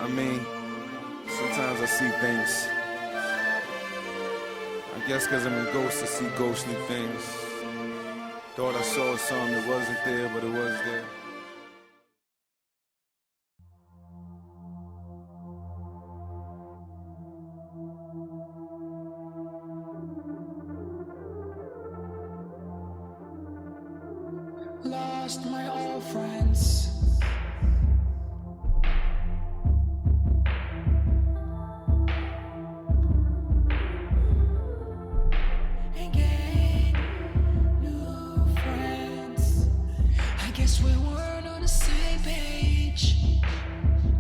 I mean, sometimes I see things. I guess because I'm a ghost, I see ghostly things. Thought I saw something that wasn't there, but it was there. Lost my old friends. And gained new friends. I guess we weren't on the same page.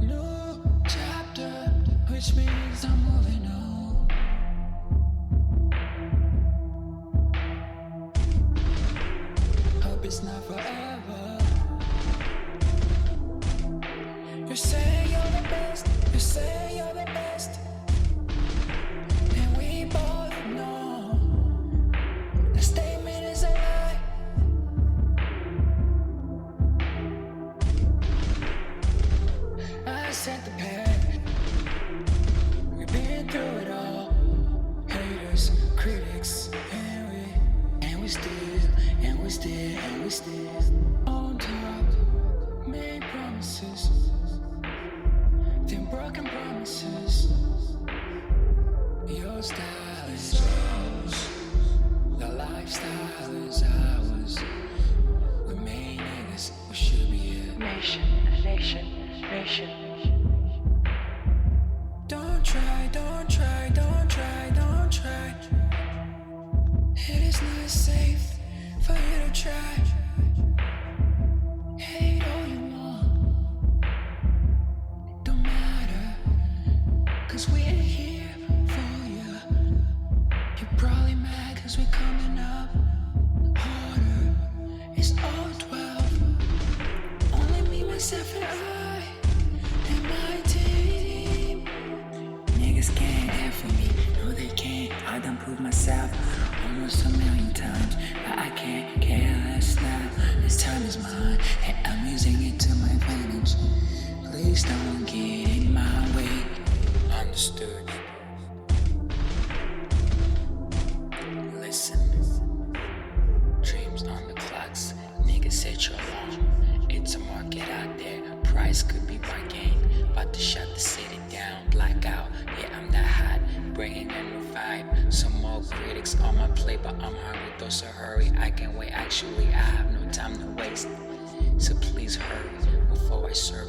New chapter, which means I'm moving on. Hope it's not forever. You say you're the best, you say you're the best, and we both know the statement is a lie. I set the path, we've been through it all. Haters, critics, and we still on top. Made promises, then broken promises. Your style is yours, the lifestyle is ours. We made niggas, we should be a nation. Don't try. It is not safe for you to try. Hate all you want, don't matter, 'cause we ain't here for you. You're probably mad 'cause we're coming up harder. It's all 12, only me, myself, and I, and my team. Niggas can't have for me, no they can't. I done proved myself almost a million times, but I can't care less now. This time is mine, and I'm using it to my advantage. Please don't get in my way. Understood. Listen, dreams on the clocks. Niggas set your alarm. It's a market out there. Price could be bargain. About to shut the city down. Blackout. Yeah, I'm that hot. Bringing a new vibe. Some more critics on my plate, but I'm hungry. Though, so hurry. I can't wait. Actually, I have no time to waste. So please hurry before I serve